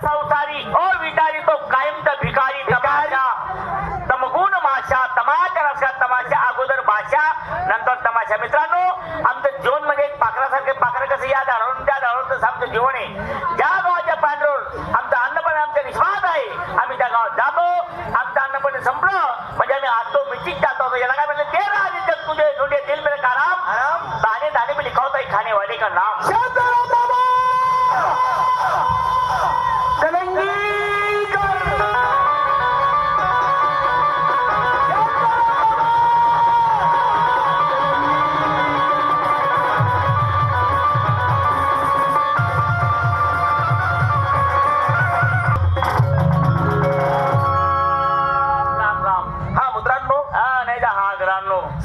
संसारी ओ विटारी तो कायमचा भिकारी तमाशा तमगुण माशा तमाशा रसा तमाशा अगोदर भाषा नंतर तमाशा. मित्रांनो आमचं जीवन म्हणजे एक पाखरासारखे पाखर कसं या झाडावरून त्या झाडावरून तसं आमचं जीवन आहे. ज्या गावाच्या पांढरोळ आमचं अन्नपणे आमच्या विश्वास आहे. आम्ही त्या गावात जातो आमचं अन्नपणे संपलं म्हणजे आम्ही आतो मिचित जातो. याला काय म्हणलं ते राजी जग तुझे छोटे दिल मेरे का राम दाने दाने में लिखा होता है खाने वाले का नाम.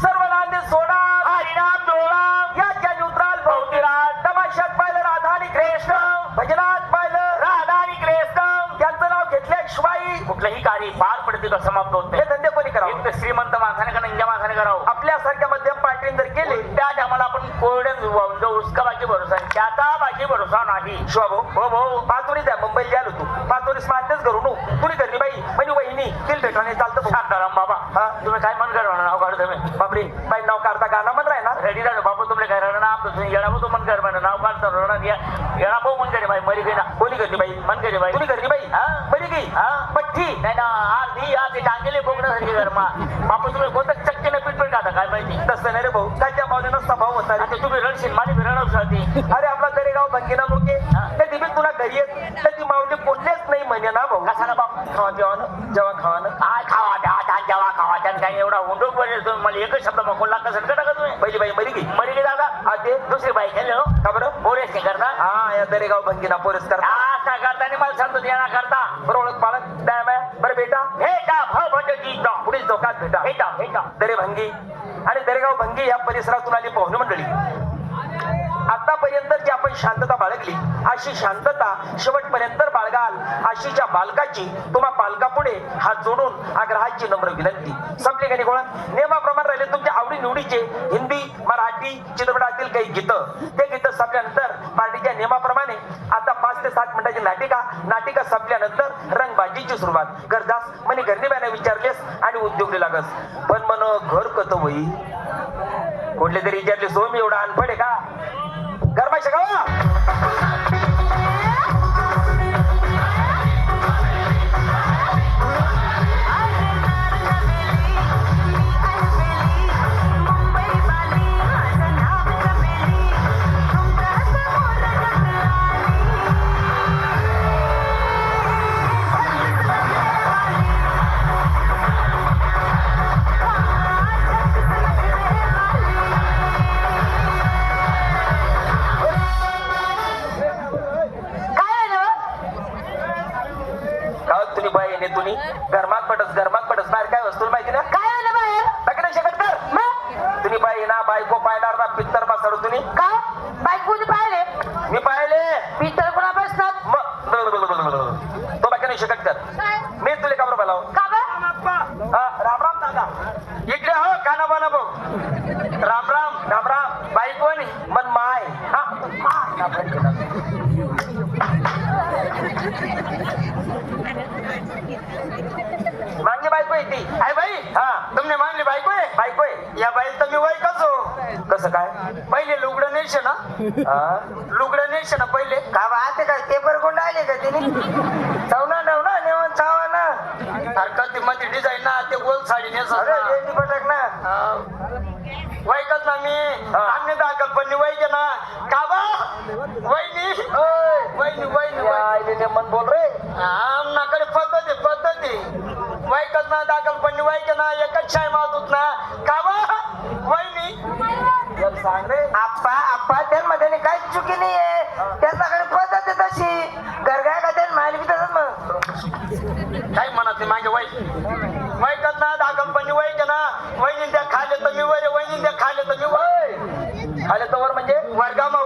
सर्व नांदे सोडा हरिनाम डोळा याच्या न्यूट्रल भोवतीराज तमाशात पाहिलं राधा आणि कृष्ण भजनात पाहिलं राधा आणि कृष्ण त्यांचं नाव घेतल्याशिवाय कुठलंही कार्य पार पडते का समाप्त होत हे नाही. धंदे कोणी करावं. एक तर श्रीमंत माणसाने का नंग्या माणसाने करावं. आपल्यासारख्या मध्यम पार्टीने जर केले त्या टायमाला आपण कोरड्यान जो उसका बाकी भरोसा आहे, त्याचा बाकी भरोसा नाही. शिवाभाऊ हो भाऊ पाचोरी द्या मुंबईला गेलो तू पाचोरी स्मार्टच करू नो कुणी करली बाई म्हणजे वहिनी तिल भेटाने चालतं भाऊ. शांताराम बाबा हा तुम्ही काय मन करा नाव काढतो मी बापरे बाई नाव काढता गाणं म्हण राय ना रेडी झालं बाबा तुमले काय राहणार ना तुम्ही येणार तो मन कर म्हणा नाव काढतो राहणार येणार भाऊ मन करे बाई मरी गई ना कोणी करली बाई मन करे बाई कुणी करली बाई हा? बरी गई हा? पठ्ठी नाही ना आधी आधी टांगेले बोगण्यासारखे घरमा बापा तुम्ही कोणतं चक्कीने पीठ खाता काय माहिती. तसं नाही रे भाऊ काय त्या पावलेनं स्वभाव होता रे. आता तुम्ही रणशील माझी रणवसाठी अरे आपला दरेगाव भंगीना लोके त्या दिवशी तुला घरी येत तर ती माऊली कोणलेच नाही म्हणे ना भाऊ. कसा ना बाप खावा जेवण जेव्हा खावा ना काय खावा द्या जेव्हा खावा त्यात काही एवढा हुंडूक पडेल तुम्ही मला एकच शब्द मग कोणला कसं टाका तुम्ही पहिली बाई मरी गई मरी गे दादा हा ते दुसरी बाई केलं हो का बरं पोरेस नाही करणार हा या दरेगाव भंगीना पुरस्कार काय करता मला सांगतो येणार करता बरं ओळख पाळत द्या बाय बरं बेटा भेटा भाऊ म्हणजे गीता पुढील चौकात भेटा भेटा भेटा दरे भंगी आणि दरेगाव भंगी या परिसरातून आली पाहुणे मंडळी. आतापर्यंत जी आपण शांतता बाळगली अशी शांतता शेवटपर्यंत बाळगाल अशीच्या बालकाची तुम्हा पालकापुढे हात जोडून आग्रहाची नम्र विनंती. संपली काही गोळा नियमाप्रमाणे राहिले तुमच्या आवडी निवडीचे हिंदी मराठी चित्रपटातील काही गीतं ते गीतं संपल्यानंतर पार्टीच्या नियमाप्रमाणे आता 5 ते 7 मिनिटाची नाटिका संपल्यानंतर रंगबाजीची सुरुवात गरजास म्हणे घरनीबाईने विचारलेस आणि उद्योगले लागस पण मन घर कत होई कुठले तरी विचारले सोमी एवढा अनफड आहे का गरमाशा गावा तुम्ही गरमात पडस बाहेर काय वस्तू माहिती ना काय झालं बाहेर तकडे शकत कर मग तुम्ही बाई ना बायको पायणार ना पित्तर पासड तुम्ही का बायकोने पाहिले मी पाहिले पितर कोणा बसतात तो बाकी नाही शकत कर मी तुला का बरं बोलाव का बरं राम राम दादा इकडे हो काना बाना भाऊ राम राम राम राम बायको आणि मन माय मांगी बायको आहे ती आहे बाई हा तुमने मानली बायको आहे बायको आहे या बाई तर मी वय कसो कसं काय पहिले लुगडं नेश ना लुगडं नेश ना पहिले का वाहते काय पेपर कोण आले का तिने चवना नवना नेवन चावना हरकत मध्ये डिझाईन ना ते गोल साडी नेस अरे रेडी पटक ना वैकच ना मी आम्ही दाखल पण वैके ना का बा वहिनी वहिनी वहिनी आईने मन बोल रे आमनाकडे पद्धती वैकच ना दाखल पण वैके ना एकच शाय मावतोत ना का बा वहिनी सांग रे आप्पा त्यांमध्ये काहीच चुकी नाहीये त्याच्याकडे पद्धत आहे तशी गरगाय का त्याला माहिती बी तसंच मग काय म्हणत नाही माझे वैकच ना दाखल पण वैके ना वहिनी त्या खाले तर मी वर वहिनी त्या खाले तर मी वर खाले तर वर म्हणजे वर्गामा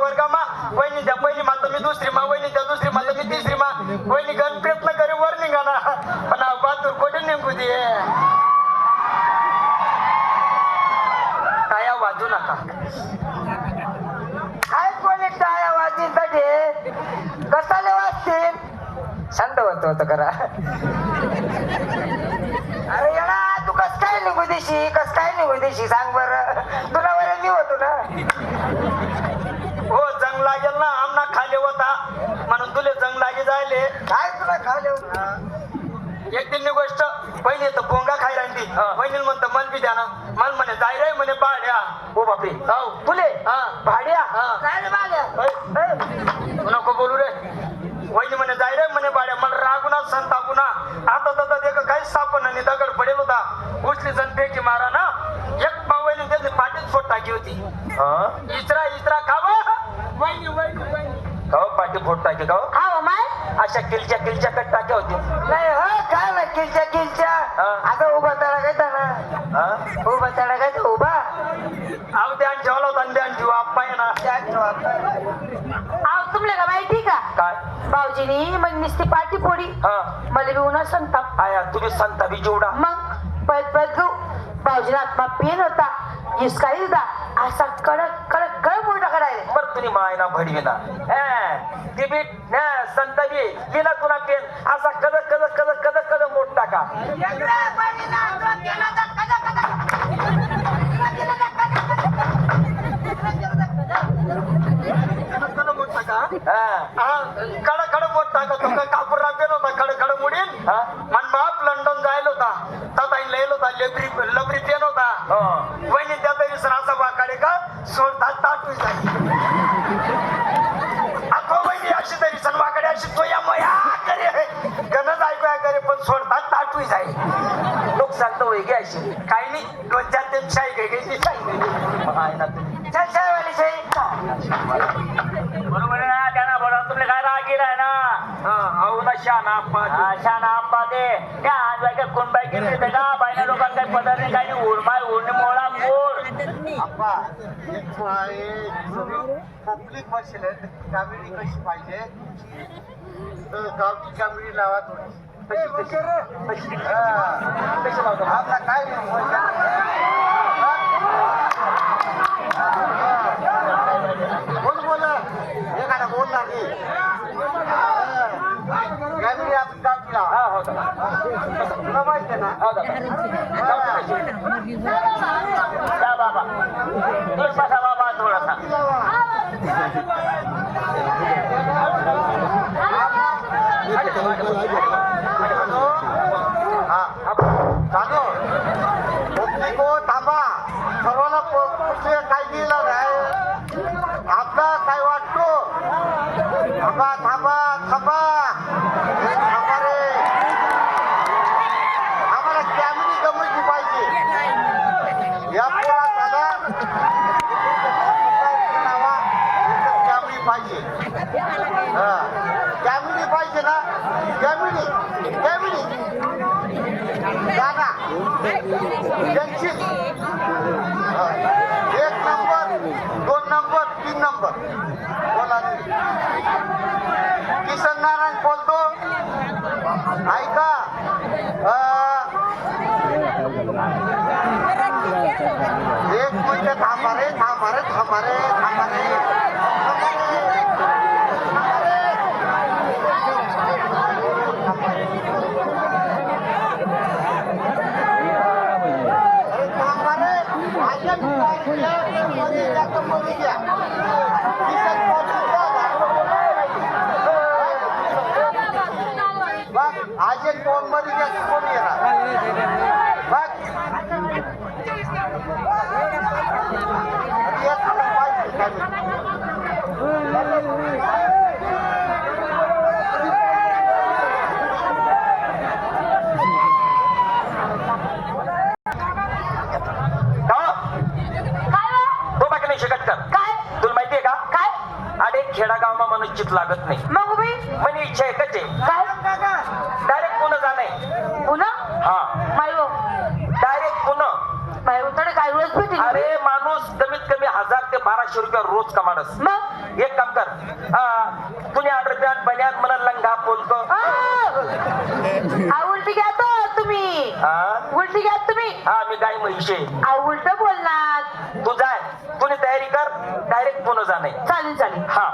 वहिनी त्या पहिली माता मी दुसरी मा वहिनी त्या दुसरी माता मी तिसरी मा वहिनी गण प्रयत्न करे वर निघा ना पण बहादूर कुठे निघू दे टाया वाजू नका काय कोणी टाळ्या वाजतील कसाले वाजतील शांत होतो करा. अरे येडा तू कस काय निघू देशी सांग बरं. तुला बरं मी होतो ना. हो जंग लागेल ना आमना खाली होता म्हणून तुले जंग लागे जायले. काय तुला खाले एक दिनली गोष्ट पहिले तर पोंगा खाय राहिली पहिले म्हणतं मन बी द्या ना मन म्हणे जाय रे म्हणे भाड्या. हो बापरे हो तुले भाड्या काय रे मागे नको बोलू रे. वहिनी म्हणे जाय रे म्हणे भाड्या. मला रागुना संतापुना आता तर ते काहीच सापडलं नाही. दगड पडेल होता उचली जण फेकी मारा ना. एक वहिनी त्याची पाठीच फोट टाकी होती. इचरा खावा वहिनी खाव पाठी फोट टाकी खाव. हा माय अशा किलच्या कट टाक्या होती. नाही हो काय ना किलच्या आता उभा तळा काय ना उभा तळा काय उभा अहो ध्यान ठेवला होता ध्यान ठेवू आप्पा आहे ना. तुमले का माहिती का काय भाऊजीनी मग नुसती पाठी फोडी मला बी उन्हा संताप. आया तुम्ही संता बी जेवढा मग पळत गो भाऊजीला आत्मा पेन होता हिसकाईल दा असा कडक मोठा करायला. पर तुम्ही मायना भडविना ती बी संत बी गेला तुला पेन असा कद मोठ टाका. कड मोठ टाका तुमचा कापूर राखेल होता कड मुडीन मन बाप लंडन जायला होता तथा लयला होता लबरी पेन होता. वहिनी त्या तरी सर असा वाकाडे का सोडता ताटू जाईल. अको वहिनी अशी तरी सर वाकडे अशी सोया मया करे गणच ऐकूया करे पण सोडता ताटू जाईल. लोक सांगतो वेगळी अशी काही नाही 2-4 दिन शाही घ्यायची शाही चल शाळेवाली शाही बरोबर आहे ना त्यांना बरोबर तुम्ही काय रागीर आहे ना. अहो ना शाना शाना आप्पा ते त्या आज बायका कोण बाई गेली ते का बायना लोकांना काही पदर नाही काही उडणी मोळा मोड. पब्लिक बसेल कामिडी कशी पाहिजे तर गावठी कामिडी लावा थोडी. आपला काय बोल एखादा बोलणार नाही. कामिडी आपण गावठी लावा. तुला माहिती आहे ना. जा बाबा नीट बसा बाबा थोडासा. चालू पब्लिक हो थांबा सर्वांना काय दिलं नाही आपला काय वाटतो. थांबा रे आम्हाला कॅमेरी गमती पाहिजे. या पोळा झाला कॅमेरी पाहिजे. कॅमेरी पाहिजे ना. कॅमेरी गाना त्यांची 1 नंबर 2 नंबर 3 नंबर बोला. किसन नारायण बोलतो ऐका. एक म्हणजे थांबा रे. आज एक 2 मध्ये कोण येणार खेडागावमा मनुष्यच लागत नाही. मग उभी म्हणे इच्छा एकच आहे काय डायरेक्ट पुन्हा जाणे. पुन्हा हा मायो डायरेक्ट पुन्हा मायो तडे काय रोज भेटेल. अरे माणूस कमीत कमी 1000 ते 1200 रुपये रोज कमाडस. मग एक काम कर तुम्ही अंडरपॅन्ट बन्यान मला लंगा बोलतो. उलटी घ्या तो तुम्ही उलटी घ्या तुम्ही. हा मी काय म्हैशे उलट बोलणार. तू जाय तुम्ही तयारी कर डायरेक्ट पुन्हा जाणे. चालेल हा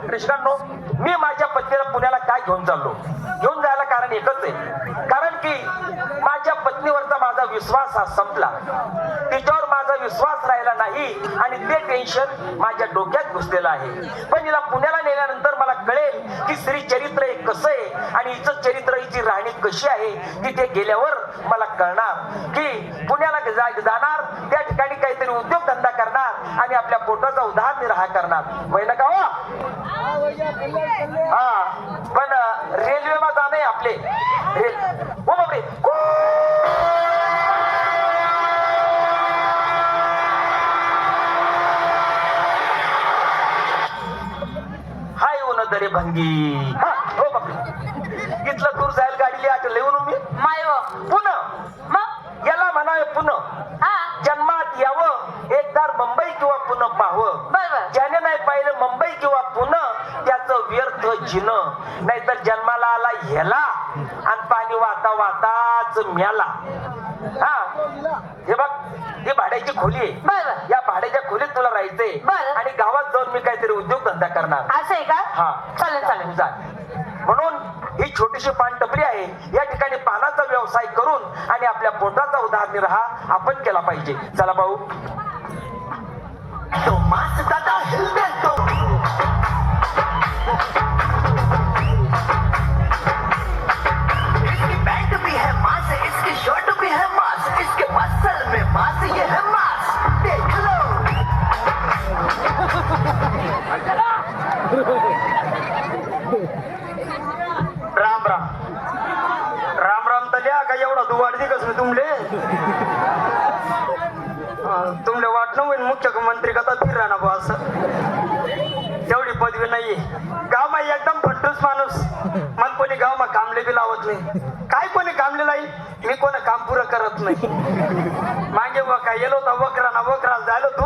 कृष्णांनो मी माझ्या पत्नीला पुण्याला काय घेऊन चाललो. घेऊन जायला कारण एकच आहे, कारण की माझ्या पत्नीवरचा माझा विश्वास हा संपला. तिच्यावर माझा विश्वास राहिला नाही आणि ते टेन्शन माझ्या डोक्यात घुसलेलं आहे. पण हिला पुण्याला नेल्यानंतर मला कळेल की स्त्री चरित्र हे कसं आहे आणि हिचं चरित्र, हिची राहणी कशी आहे. तिथे गेल्यावर मला कळणार की पुण्याला जाणार, त्या ठिकाणी काहीतरी उद्योगधंदा करणार आणि आपल्या पोटाचा उदरनिर्वाह करणार. महिला का हो? हा, पण रेल्वेमा जाणे आपले हो बापरे. हाय ऊन दरे भंगी. हा, हो बापरे. इथलं दूर जायला गाडीली आठवलं येऊन मी माय व. पुन्हा मग याला म्हणावे पुन्हा. हा जन्मात यावं एकदा मुंबई किंवा पुणे पाहावं. बरोबर. ज्याने नाही पाहिलं मुंबई किंवा पुणे त्याचं व्यर्थ जिणं. नाहीतर जन्माला आला ह्याला आणि पाणी वाहता वाहताच म्याला. हा, हे बघ, ही भाड्याची खोली आहे. बरोबर. या भाड्याच्या खोलीत तुला राहायचंय बरं. आणि गावात जाऊन मी काहीतरी उद्योगधंदा करणार. असं आहे का? हा, चालेल चालेल. जा. म्हणून ही छोटीशी पान टपरी आहे, या ठिकाणी पानाचा व्यवसाय करून आणि आपल्या पोटाचा उदरनिर्वाह आपण केला पाहिजे. चला भाऊ. तो मास दादा हिलते तो. इसकी पैंट भी है मास, इसकी शर्ट भी है मास, इसके मसल में मास, ये है मास. देख लो. राम राम राम राम तल्या का एवढा दुवाडती कस मी तुमले तुमले वाटणं होईल मुख्यमंत्री कथा फिरा ना बा. असं तेवढी पदवी नाहीये. गाव मा एकदम फट्टूस माणूस. मला कोणी गाव मा कामले बी लावत नाही. काय कोणी कामले लाई मी कोणी काम पुरं करत नाही. मागे व काय येलो होता वकरा झालो तू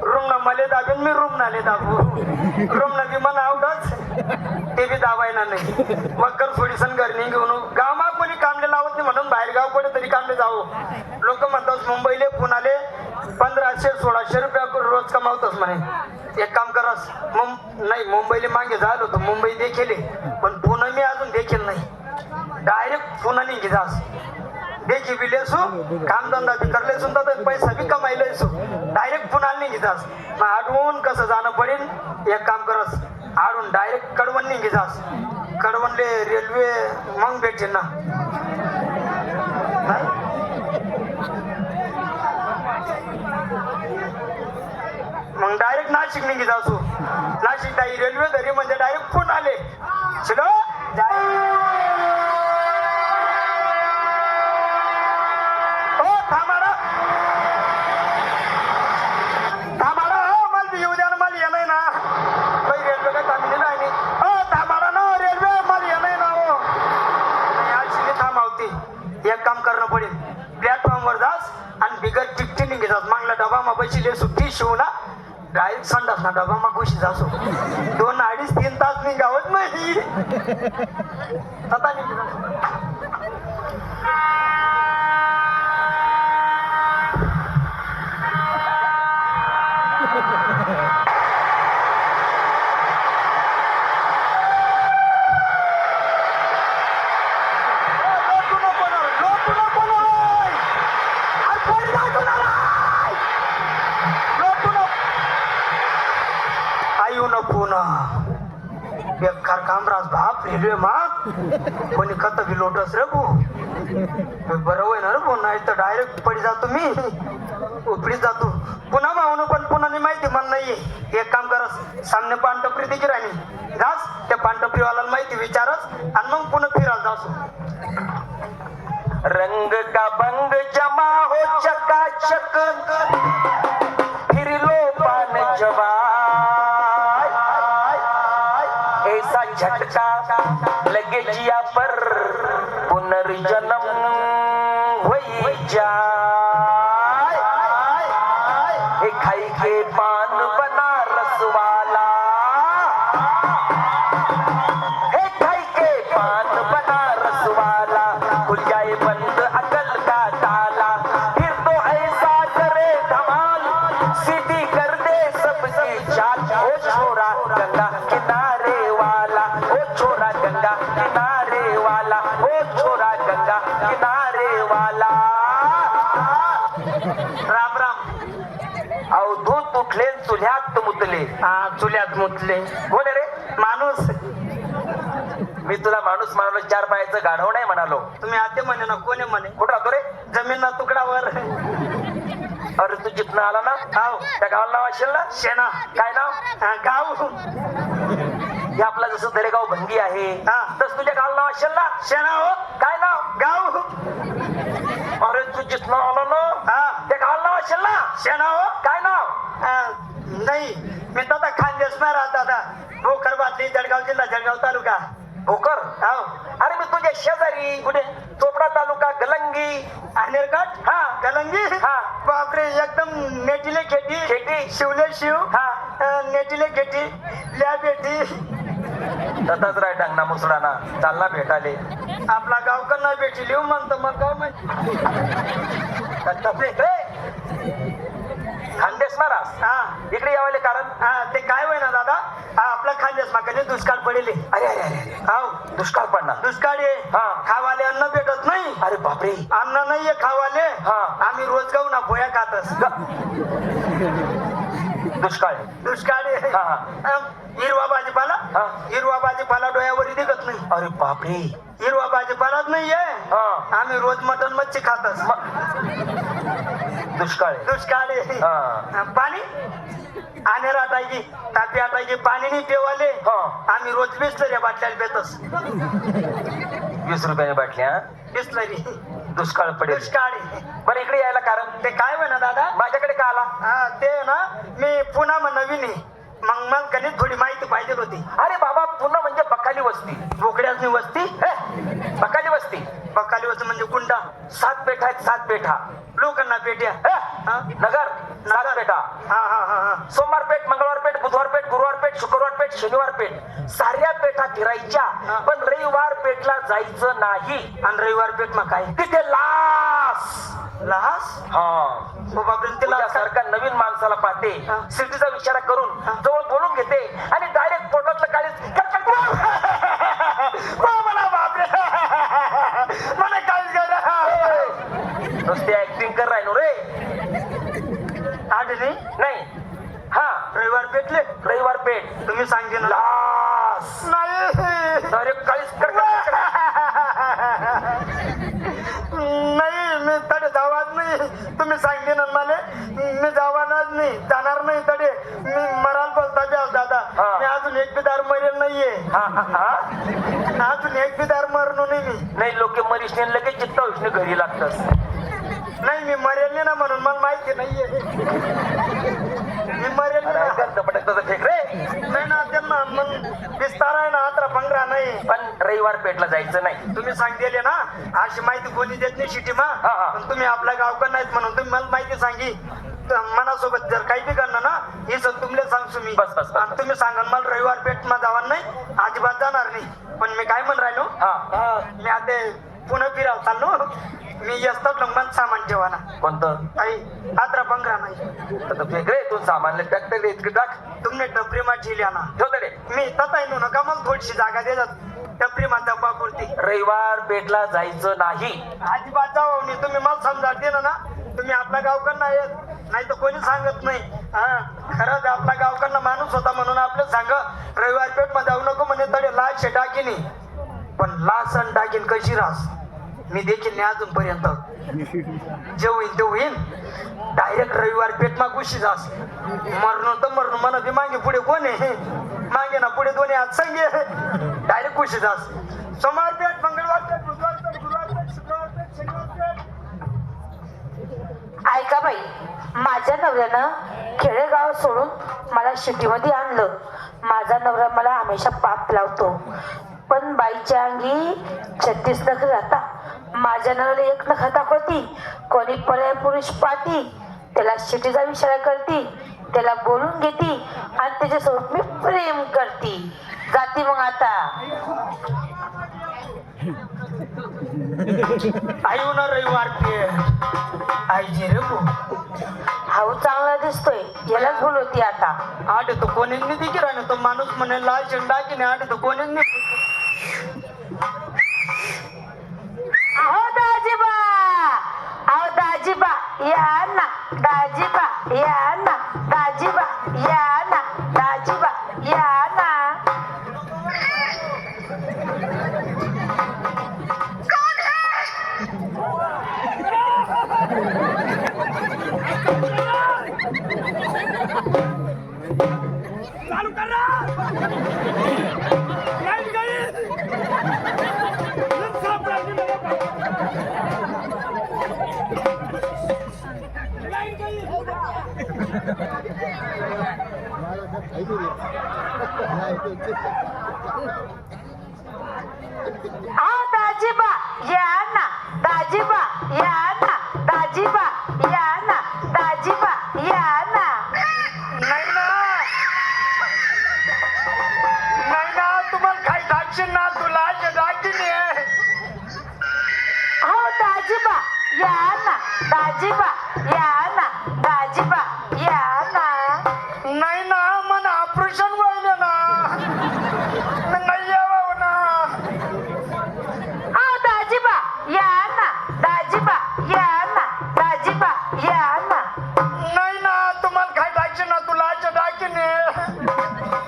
रूम ना मले दाबेन मी रूम नाले दाबू. रूम ना बी मला आवडच ते बी दाबायला नाही. वकर थोडीसन घरनी घेऊन गाव मा कोणी कामले लावत नाही म्हणून बाहेर गाव कोणी तरी कामले जावं. लोक म्हणतात मुंबईले पुण्याले 1500-1600 रुपया रोज कमावतोस म्हणे. एक काम करस नाही मुंबईला मागे झालो होतो. मुंबई देखील पण पुणे मी अजून देखील नाही. डायरेक्ट पुणे निघी जास. देखी बी लेसू कामधंदा बी करले सुद्धा तर पैसा बी कमाईले सु डायरेक्ट पुण्याला निघी जास. मग आडवून कसं जाणं पडेल. एक काम करस आडून डायरेक्ट कडवण निघी जास. कडवणले रेल्वे मग भेटेल ना. मग डायरेक्ट नाशिक निघी जासू. नाशिक ताई रेल्वे धरी म्हणजे डायरेक्ट पुणे आले. शिलो सुट्टी शिव ना डायरेक्ट संडास ना डबा मा खुशी जासो. 2-2.5-3 तास मी गावत नाही. आता बेकार काम रास बाप रेल्वे मा कोणी कत बी लोटस रे भो. बरं होय ना रे भो. नाही तर डायरेक्ट पडी जातो मी. उपडी जातो पुन्हा मावून. पण पुन्हा माहिती मला नाहीये. एक काम करस सामने पानटपरी देखील राणी जास. त्या पानटपरीवाला माहिती विचारस आणि मग पुन्हा फिरायला जासो. रंग का बंग जमा हो चकाचक फिर लो पान जवा. ऐसा झटका लगे जिया पर पुनर्जन्म होई जाए. खाई के पान बनारस वाला. खाई के पान बनारस वाला खुल जाए बंद अकल का ताला. फिर तो ऐसा करे धमाल सीधी कर दे सबकी चाल. ओ छोरा गंगा किनारे वाला, ओ छोरा गंगा मुतले चुल्यात मुतले कोण आहे रे? माणूस. मी तुला माणूस म्हणालो, 4 पायाचं गाढव नाही म्हणालो. तुम्ही आते म्हणे ना, कोणी म्हणे? कुठं राहतो रे? जमीन ना तुकडावर. अरे तू जिथनं आला ना, हाव. त्या गावाला नाव असेल ना? शेणा. काय नाव? गाव. हे आपला जसं दरेगाव भंगी आहे, हा. तस तुझ्या गावाला नाव असेल ना? शेणा हो. काय नाव? गाव. अरे तू जिथनं आला ना, हा. त्या गावाला नाव असेल ना? शेणा हो. काय नाव? नाही, मी तर खानदेश ना राहत आता. भोकर बातली, जळगाव जिल्हा, जळगाव तालुका. भोकर? हो. अरे मी तुझ्या शेजारी. कुठे? चोपडा तालुका, गलंगी. अनेरगड. हा. गलंगी. हा. बापरे, एकदम नेटिले खेती. खेती. शिवले शिव. हा. नेटिले खेती. ल्या बेटी. तसाच राय टांगना मुसडाना चालना भेटाले. आपला गावकर नाही बेटी लिहू म्हणतो, मग काय माहिती. खानदेश महाराज हा. इकडे यावले कारण? हा, ते काय होय ना दादा, हा आपला खानदेश माकाने दुष्काळ पडेल. अरे अरे अरे हाव. दुष्काळ पडणार. दुष्काळ आहे. हा. खावाले अन्न भेटत नाही. अरे बापरे. अन्न नाहीये खावाले. हा. आम्ही रोज गाऊ ना पोया खातस. दुष्काळ. दुष्काळ आहे. हा, हा. हिरवा भाजीपाला. हा. हिरवा भाजीपाला डोळ्यावर दिसत नाही. अरे बापरे. हिरवा भाजीपालाच नाहीये. हा. आम्ही रोज मटन मच्छी खातस. दुष्काळ. दुष्काळ आहे. हा. पाणी आनेर आटायची, तापी आटायची, पाणी नाही पेवाले. हा. आम्ही रोज बिसलरी बाटल्याला पेतस. 20 रुपयाने बाटल्या. बिसलरी. दुष्काळ पडेल. दुष्काळ आहे. बरं इकडे यायला कारण? ते काय होय ना दादा, माझ्याकडे का आला? हा, ते ना मी पुन्हा नवीन आहे, मग मला कधी थोडी माहिती पाहिजे होती. अरे बाबा, पुन्हा म्हणजे बकाली वस्ती. बोकड्याची वस्ती. हे? बकाली वस्ती. बकाली वस्ती म्हणजे गुंडा. 7 पेठा आहेत, 7 पेठा. लोकांना पेट्या. हे? हा? नगर 7 पेठा. हा हा हा हा. सोमवार पेठ, मंगळवार पेठ, बुधवार पेठ, गुरुवार पेठ, शुक्रवार पेठ, शनिवार पेठ, साऱ्या पेठा फिरायच्या. हा. पण रविवार पेठला जायचं नाही. आणि रविवार पेठ मग काय? तिथे लास. लास. हा. बापरे, ते लास काय? सारखा नवीन माणसाला पाहते, हा. सिटीचा विचार करून जवळ बोलून घेते आणि डायरेक्ट पोटातलं काळीच मला बापरे, मला काहीच गेलं. नुसते ऍक्टिंग कर राहिलो रे. आठ नाही. हा. रविवार पेटले. रविवार पेठ. तुम्ही सांगते ना. लास. नाही डायरेक्ट काळीच नाही, मी तडे जावाच नाही. तुम्ही सांगते ना मला, मी जावानाच नाही, जाणार नाही तडे. मी मराल बोलता द्या दादा. हा. मी अजून एक बिदार मरेल नाहीये. अजून एक बिदार मरणू नाही मी. नाही, लोक मरीशने लगेच चित्त उष्ण घरी लागतात. नाही, मी मरेल नाही ना, म्हणून मला माहिती नाहीये. मी मरेल नाही ना. पटकन फेक रे. नाही ना, त्यांना मग विस्तार आहे ना, 15 नाही. पण रविवार पेठला जायचं नाही. तुम्ही सांगितले ना, अशी माहिती कोणी देत नाही सिटी मा. हा, हा. पण तुम्ही आपल्या गावकर नाहीत म्हणून तुम्ही मला माहिती सांगी. मनासोबत जर काही बी करणार ना, हे सर तुमले सांगतो मी. बस, बस, बस. आणि तुम्ही सांगा मला रविवार पेठ मा जाणार नाही, अजिबात जाणार नाही. पण मी काय म्हण राहिलो, हा. मी आता पुन्हा फिराव चाललो. मी असतात लंबात सामान ठेवाना. कोणतं? काही 15 नाही. आता फेक रे. तू सामानले टाकते इतकं टाक. तुमने टपरी मा ठेवल्या ना. ठेवते रे. मी तसा येऊ नका, मला थोडीशी जागा देतात. टपरी मा डब्बापुरती. रविवार पेठला जायचं नाही. अजिबात जाऊ नाही. तुम्ही मला समजा दिलं ना, तुम्ही आपल्या गावकडनं येत नाही तर कोणी सांगत नाही. हा, खरंच आपल्या गावकडनं माणूस होता म्हणून आपलं सांग. रविवार पेठ मध्ये जाऊ नको म्हणे, तडे लाश टाकीनी. पण लास आणि टाकीन कशी रास मी देखील नाही अजूनपर्यंत. जे होईन ते होईन. डायरेक्ट रविवार पेठ मा गुशी जास. मरण तर मरण, म्हणा बी मागे पुढे कोण आहे? मागे ना पुढे दोन्ही हात संगे. डायरेक्ट गुशी जास. सोमवार पेठ, मंगळवार पेठ, बुधवार पेठ, गुरुवार पेठ, शुक्रवार पेठ, शनिवार पेठ. ऐका बाई, माझ्या नवऱ्यानं खेडेगाव सोडून मला सिटीमध्ये आणलं. माझा नवरा मला हमेशा पाप लावतो, पण बाईच्या अंगी 36 नख राहता. माझ्या नवऱ्याला 1 नख दाखवती. कोणी पर्याय पुरुष पाहती, त्याला सिटीचा विचार करती, त्याला बोलून घेती आणि त्याच्यासोबत मी प्रेम करती. जाती मग आता. आई होणार रविवार पेठ. आईजी रे भाऊ. हाऊ चांगला दिसतोय, यालाच बोलवती आता. आठ तो कोणी नाही दिकी राहणे. तो माणूस म्हणे लाल झेंडा की नाही. आठ तो कोणी नाही. अहो दाजीबा, अहो दाजीबा या ना, दाजीबा या ना, दाजीबा या ना. दाजीबा या ना, दाजीबा या ना, दाजीबा या ना, दाजीबा या ना. नाही ना तुम्हाला काय दाखशील ना तुला दाखीने हो दाजीबा या ना, दाजीबा या ना, दाजीबा या ना. नाही ना मन ऑपरेशन व्हायला ना नाही यावं ना हो दाजीबा या ना, दाजीबा या ना, दाजीबा या ना. नाही ना तुम्हाला काय दाखशील ना तुला दाखीने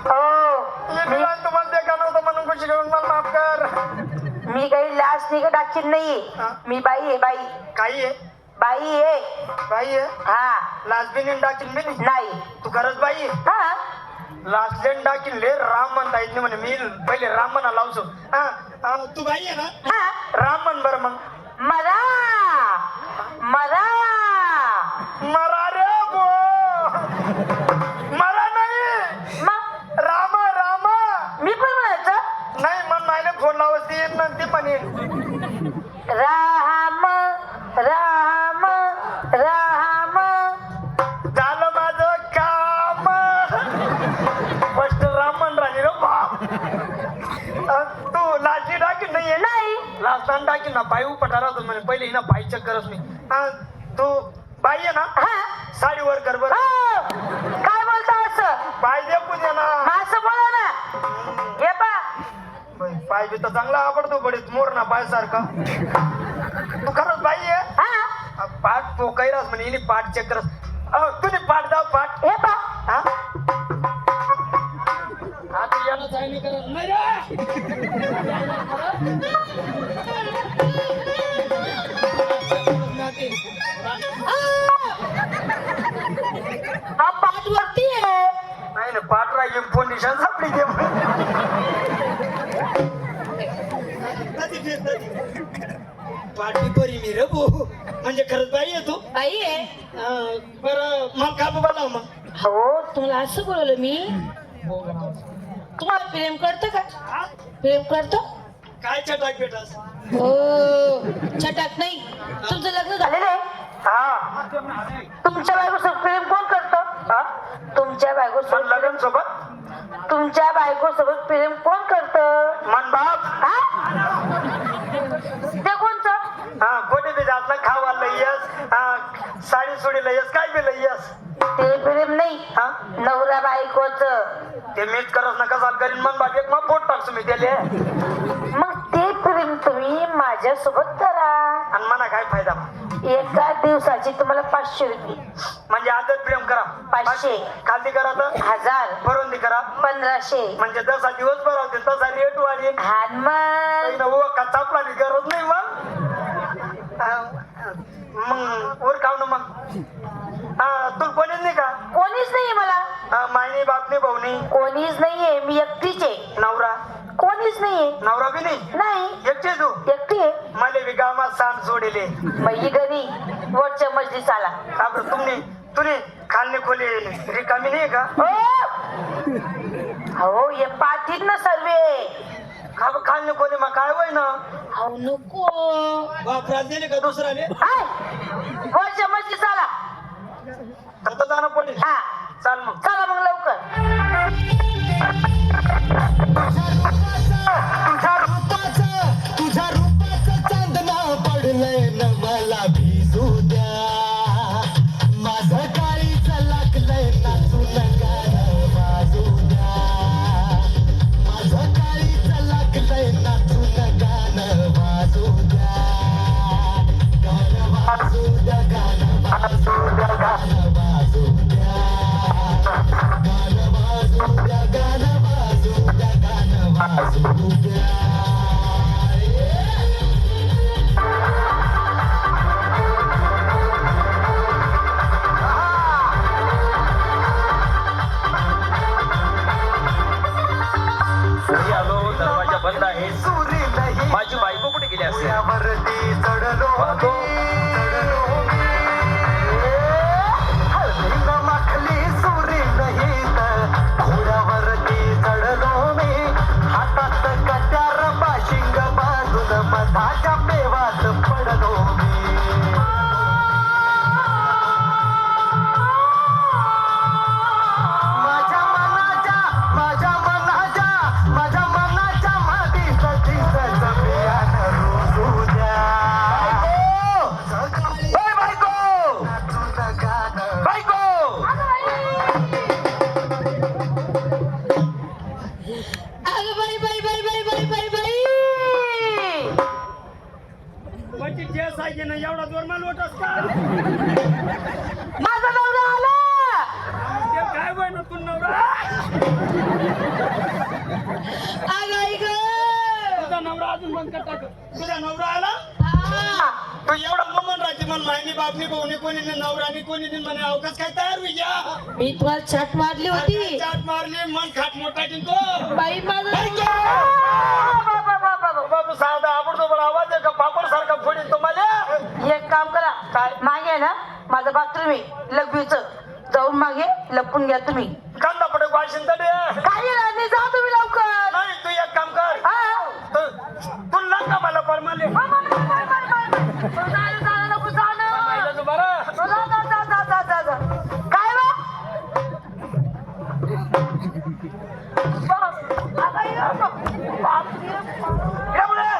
हो तुम्हाला ते का नव्हतं म्हणून खुशी घेऊन मला माफ कर मी काही लाच निघ टाकीत नाहीये. मी बाई आहे, बाई काही आहे बाई आहे. बाई आहे हा लास्ट बिन टाकीन मी नाही नाही. तू खरंच बाई आहे हा लास्ट लेन टाकीन ले राम म्हणता येत नाही म्हणे मी पहिले राम म्हणा लावसो तू बाई आहे ना हा राम म्हण बरं मग मला मला मरा रे बो मरा नाही मग राम राम मी पण म्हणायचं नाही मन मायने फोन लावत ती येईन ना ती पण येईन राम राम राम. झालं माझं काम फर्स्ट राम म्हण राहिली रे बाप तू लाची टाकीन नाही आहे नाही लास्ट टाइम टाकीन ना पाय उपटारा होतो म्हणे पहिले हिना पाय चेक करत मी तू बाई आहे ना हा साडीवर कर बरं हो. काय बोलता असं पाय देखून ये ना असं बोला ना. हे पा पाय बी तर चांगला आवडतो बडीत मोर ना पाय सारखा तू खरंच बाई आहे हा पाठ पोकायलाच म्हणे हिने पाठ चेक करत तुम्ही पाठ दाव पाठ हे पा हा आता याला चायनी करत नाही रे हा पाठ वरती आहे. नाही ना पाठ राहील फोंडेशन सापडी दे पाठी बरी मी रे भो म्हणजे खरंच बाई आहे तू बाई आहे. बरं मला का बोलाव मग हो तुम्हाला असं बोलवलं मी. तुम्हाला प्रेम करतं का? प्रेम करतं? काय चटाक बेटास हो छटाक नाही. तुमचं लग्न झालेलं आहे. हा तुमच्या बायकोसोबत प्रेम कोण करतं? हा तुमच्या पण बायकोसोबत लग्न सोबत तुमच्या बायकोसोबत प्रेम कोण करतं? मन बाप हा? ते कोणचं? हा कोणी बी जात ना खावा लयस साडी सोडी लयस काय बी लयस ते प्रेम नाही. हा नवरा बायकोच. ते मीच करत नका चाल करीन मन बाप एक मग पोट टाकतो मी त्याले मग ते प्रेम तुम्ही माझ्यासोबत करा. आणि मला काय फायदा एका दिवसाची तुम्हाला 500 रुपये. म्हणजे आजच प्रेम करा 500 खालती करा तर 1000 भरून करा 1500 म्हणजे जसा दिवस भर होते तसा रेट वाढेल आणि मग चापला गरज नाही मग वर खाऊ ना मग तू कोणीच नाही का कोणीच नाहीये मला. मायनी बापनी भाऊनी कोणीच नाहीये. मी एकटीच आहे. नवरा कोणीच नाहीये. नवरा बी नाही नाही एकटे तू एकटी आहे. मला बी गावात सांड सोडेले मग ही घरी वरच्या मजलीस आला. तुने खालने खोली रिकामी नाही का हो हे पाठीत ना सर्वे. खालने खोली मग काय होय ना अहो नको. बापरात दिले का दुसऱ्याने हाय, वरच्या मजलीस आला. आता जाणं पडेल हा चाल मग चला मग लवकर. तुझ्या रूपाचं चांदणा पडलंय न मला भिजू द्या माझं काळीच लागलंय नाचून गाणं वाजू द्या माझं काळीच लागलंय नाचून गाणं वाजू द्या गाणं वाजू द्या गाणं वाजू द्या गाणं वाजू द्या गाणं वाजू धाच्या पेवात पडलो मी माझ्या मनाच्या माती सतीच बियाण रोजू द्या बायको अगं बाई बाई बाई बाई बाई बाई बाई एवढा जोर माल होतस का माझा नवरा आला काय बन तू नवरा अगं आई ग तुझा नवरा अजून बंद कर टाक तुझा नवरा आला हा. तू एवढा ममन राहते मला मायनी बापनी भाऊनी कोणी नवरानी कोणी म्हणे अवकाश काय तयार होई या मी तुम्हाला छाट मारली होती चाट मारली मन खाट मोठा तो बाई माझा बाबू साधा आवडतो आवाज आहे का पापड सारखा फोडीन तुम्हाला एक काम करा काय? मागे आहे ना माझं बाथरूम आहे लघवीचं जाऊन मागे लपून घ्या तुम्ही कांदा पडे वाशिन तडे काही नाही जा तुम्ही लवकर नाही तू एक काम कर हा. तू नका मला परमाले नको जाणं. बरं जा. काय बा?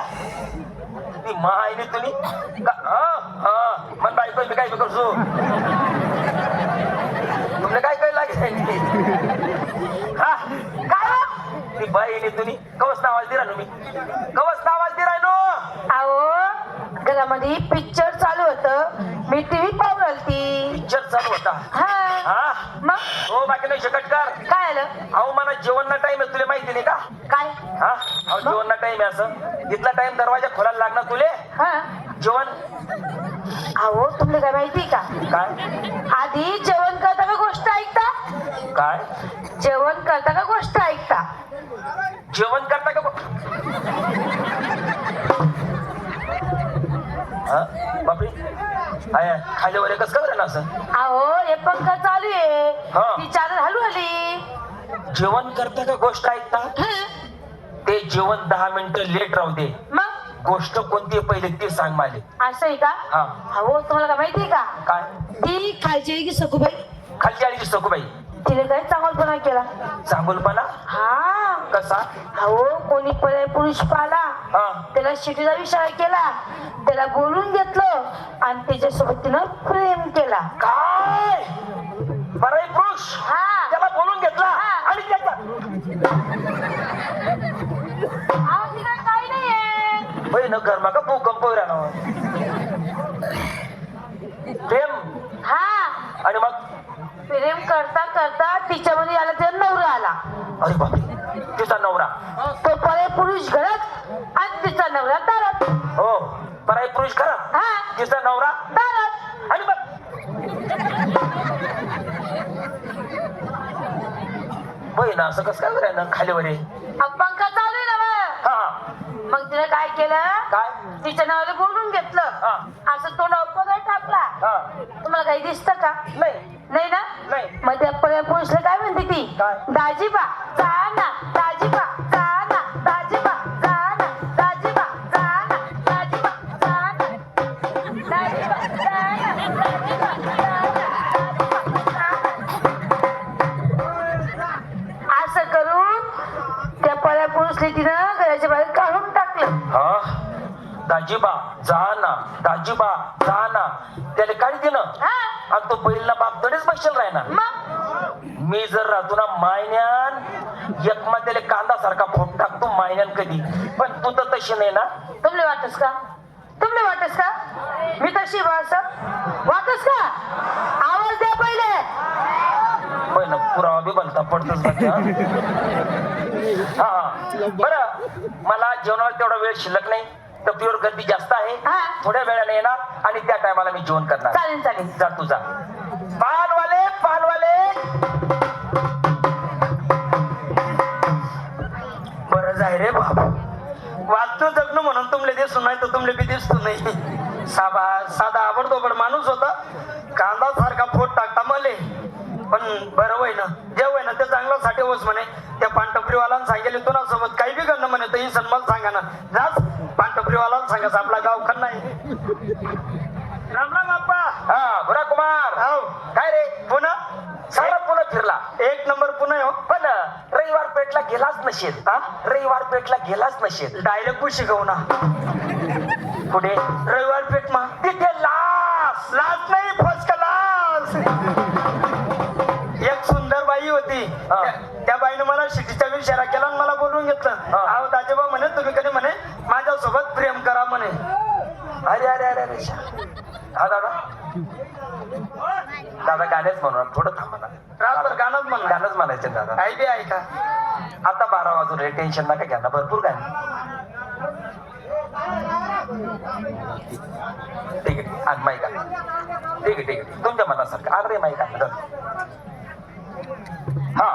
ती मायने तुम्ही मन बायको मी काय करतो तुमले काय लागेल काय बा? ती बाईने तुम्ही कवच आवाज दिला मी कवच आवाज दिलाय नो अहो घरामध्ये पिक्चर चालू होतं मी टीव्ही पाहून आलती पिक्चर चालू होता हा हा मग हो बाकी नाही शकट कर काय आलं अहो मला जेवण ना टाइम आहे तुला माहिती नाही का काय हा अहो जेवण ना टाइम आहे असं इथला टाइम दरवाजा खोलायला लागणार तुले हा जेवण अहो तुम्हाला काय माहिती का काय आधी जेवण करता का गोष्ट ऐकता काय जेवण करता का गोष्ट ऐकता जेवण करता का हा बापरे आय खाली वर एकच का ना असं अहो हे पंखा चालू आहे हा. ती चादर हलू आली जेवण करता का गोष्ट ऐकता हा. ते जेवण 10 मिनिटं लेट राहू दे मग गोष्ट कोणती आहे पहिले ते सांग मला असं आहे का हा अहो तुम्हाला काय माहिती का काय ती खालची आहे की सखूबाई खालची आळीची सखूबाई तिने काय चांगलपणा केला चांगुलपणा हा कसा अहो कोणी पर्याय पुरुष पाहिला हा त्याला शिटीचा विचार केला त्याला बोलून घेतलं आणि त्याच्यासोबत तिनं प्रेम केला काय बरं पुरुष हा त्याला बोलून घेतला हा. आणि त्याचा अहो, तिला काही नाहीये होय न घर माका भूकंप राहणार प्रेम हा आणि मग प्रेम करता करता तिच्यामध्ये आला त्याचा नवरा आला अरे बापरे तिचा नवरा तो पर्याय पुरुष घरात आणि तिचा नवरा दारात हो बराई पुरुष खरा हा तिचा नवरा दारात आणि मग होय ना असं कसं काय करायला खाली वर आहे? पंखा चालू आहे ना बा. हा मग तिने काय केलं काय तिच्या नावाला बोलून घेतलं हा. असं तोंड पदर टाकला हा तुम्हाला काही दिसतं का नाही नाही ना नाही. मग त्या पर्याय पुरुषला काय म्हणते ती काय? दाजीबा जा ना दाजीबा जा ना दाजीबा जा ना दाजीबा जा ना दाजीबा जा ना दाजीबा जा ना दाजीबा जा ना असं करून त्या पर्याय पुरुषले तिनं घराच्या बाहेर काढून टाकलं हा दाजीबा जा ना दाजीबा जा ना त्याला काढी दे ना हा आणि तो बैलला बाप तडेच बसेल राहणार मग मी जर राहतो ना मायन्यान एकमा त्याला कांदा सारखा फोट टाकतो मायन्यान कधी पण तू तर तशी नाही ना तुमले वाटस का तुमले वाटस का मी तशी वाटस का आवाज द्या पहिले होय ना पुरावा बी बनता पडतच बघा. हा बरं मला जेवणाला तेवढा वेळ शिल्लक नाही तर प्युअर गर्दी जास्त आहे हा. थोड्या वेळाने येणार आणि त्या टायमाला मी जेवण करणार चालेल चालेल जा तू जा पानवाले बरं जाय रे बाप वाचतो जगणं म्हणून तुमले दिसतो नाही तर तुमले बी दिसतो नाही साधा आवडतो माणूस होता कांदा सारखा फोट टाकता मले पण बरं वय ना जे वय ना ते चांगल्यासाठी होस म्हणे त्या पानटपरीवाला सांगेल तू ना सोबत काही बी करणं म्हणे तर ही सन्मान सांगा ना जाच पानटपरीवाला सांगा कसा आपला गाव खन्ना आहे. राम राम आप्पा. हा बुरा कुमार हो. काय रे पुन्हा सारा पुन्हा फिरला एक नंबर पुन्हा हो. पण रविवार पेठला गेलाच नसेल. हा? रविवार पेठला गेलाच नसेल. डायरेक्ट तू शिकव ना. पुढे रविवार पेठ मा तिथे लास लाज नाही फर्स्ट क्लास. एक सुंदर बाई होती. हा. त्या बाईने मला शिटीचा विचारा केला आणि मला बोलवून घेतलं. हा. अहो दाजेबा म्हणे तुम्ही कधी म्हणे माझ्यासोबत प्रेम करा म्हणे. अरे अरे अरे अरे हा दादा दादा गाणेच म्हणून थोडं थांबा ना. रातभर गाणंच म्हणणार. गाणंच म्हणायचं दादा. आई बी ऐका. आता 12 वाजून रे टेन्शन नका घ्या ना भरपूर गाणी. ठीक आहे आणि माईक आण. ठीक आहे तुमच्या मनासारखं आण रे माईक आण. हा